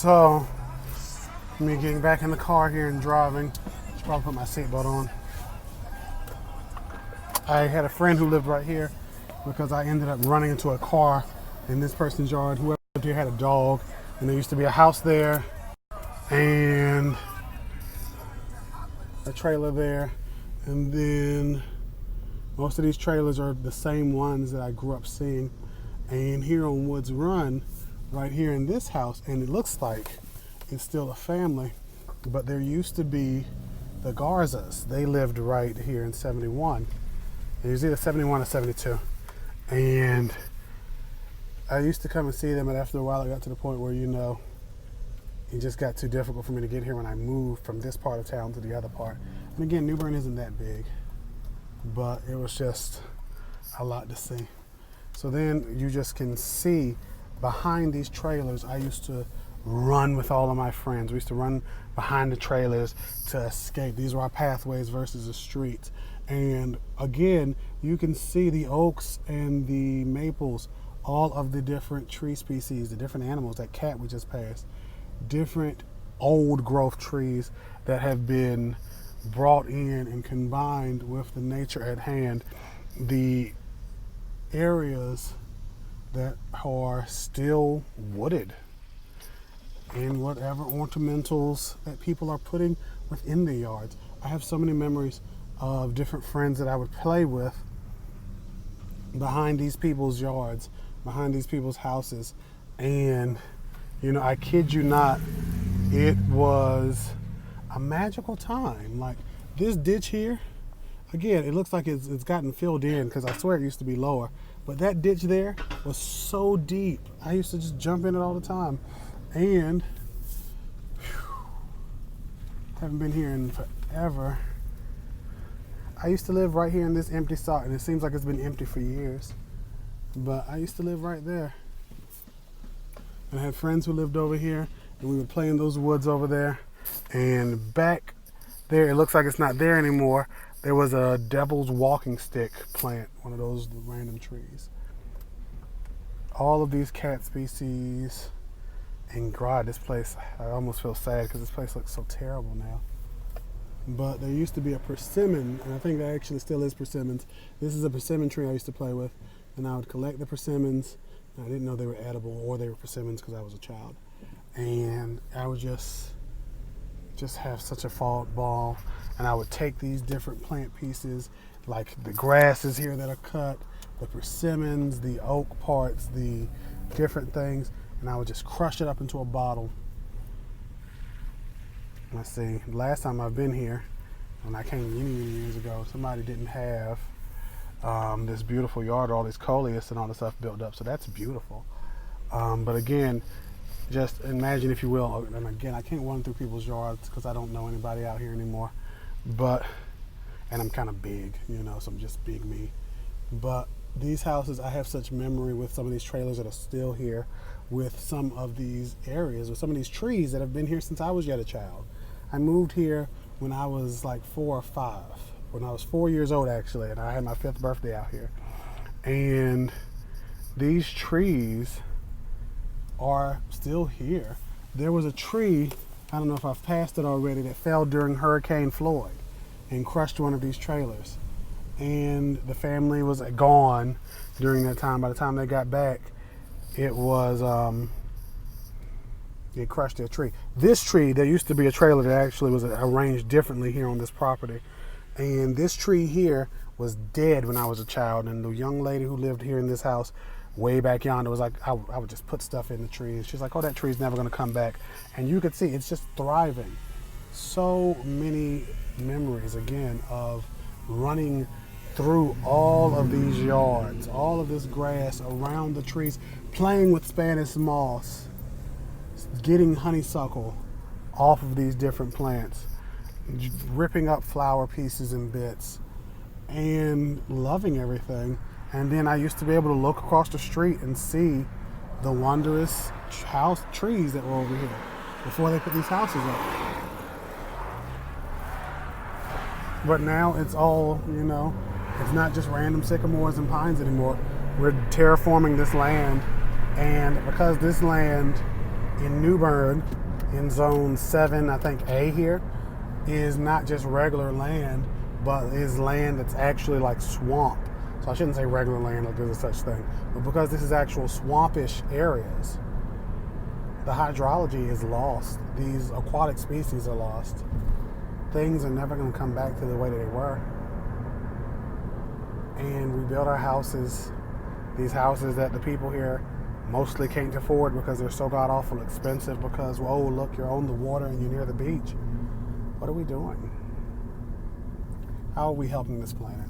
So, me getting back in the car here and driving. Should probably put my seatbelt on. I had a friend who lived right here because I ended up running into a car in this person's yard. Whoever lived here had a dog, and there used to be a house there and a trailer there. And then most of these trailers are the same ones that I grew up seeing. And here on Woods Run, right here in this house, and it looks like it's still a family, but there used to be the Garzas. They lived right here in 71. It was either 71 or 72. And I used to come and see them, and after a while it got to the point where, it just got too difficult for me to get here when I moved from this part of town to the other part. And again, New Bern isn't that big, but it was just a lot to see. So then you just can see behind these trailers, I used to run with all of my friends. We used to run behind the trailers to escape. These were our pathways versus the streets. And again, you can see the oaks and the maples, all of the different tree species, the different animals, that cat we just passed, different old growth trees that have been brought in and combined with the nature at hand. The areas that are still wooded and whatever ornamentals that people are putting within the yards. I have so many memories of different friends that I would play with behind these people's yards, behind these people's houses. And, I kid you not, it was a magical time. Like this ditch here, again, it looks like it's gotten filled in because I swear it used to be lower. But that ditch there was so deep. I used to just jump in it all the time. And haven't been here in forever. I used to live right here in this empty spot, and it seems like it's been empty for years. But I used to live right there. And I had friends who lived over here, and we would play in those woods over there. And back there, it looks like it's not there anymore. There was a devil's walking stick plant, one of those random trees. All of these cat species. And God, this place, I almost feel sad because this place looks so terrible now. But there used to be a persimmon, and I think that actually still is persimmons. This is a persimmon tree I used to play with, and I would collect the persimmons. And I didn't know they were edible or they were persimmons because I was a child. And I would just have such a ball. And I would take these different plant pieces, like the grasses here that are cut, the persimmons, the oak parts, the different things, and I would just crush it up into a bottle. Let's see, last time I've been here, when I came many years ago, somebody didn't have this beautiful yard, all this coleus and all this stuff built up, so that's beautiful. But again, just imagine, if you will, and again, I can't run through people's yards because I don't know anybody out here anymore, and I'm kind of big, so I'm just big me. But these houses, I have such memory with some of these trailers that are still here, with some of these areas, or some of these trees that have been here since I was yet a child. I moved here when I was like 4 or 5, when I was 4 years old actually, and I had my 5th birthday out here. And these trees are still here. There was a tree, I don't know if I've passed it already, that fell during Hurricane Floyd and crushed one of these trailers. And the family was gone during that time. By the time they got back, it crushed their tree. This tree, there used to be a trailer that actually was arranged differently here on this property. And this tree here was dead when I was a child. And the young lady who lived here in this house way back yonder was like, I would just put stuff in the tree. And she's like, oh, that tree's never going to come back. And you could see it's just thriving. So many memories, again, of running through all of these yards, all of this grass around the trees, playing with Spanish moss, getting honeysuckle off of these different plants, ripping up flower pieces and bits, and loving everything. And then I used to be able to look across the street and see the wondrous house trees that were over here before they put these houses up. But now it's all, it's not just random sycamores and pines anymore. We're terraforming this land, and because this land in New Bern, in zone 7, I think A here, is not just regular land, but is land that's actually like swamp. So I shouldn't say regular land like there's a such thing, but because this is actual swampish areas, the hydrology is lost. These aquatic species are lost. Things are never going to come back to the way that they were. And we build our houses, these houses that the people here mostly can't afford because they're so god awful expensive because, oh, look, you're on the water and you're near the beach. What are we doing? How are we helping this planet?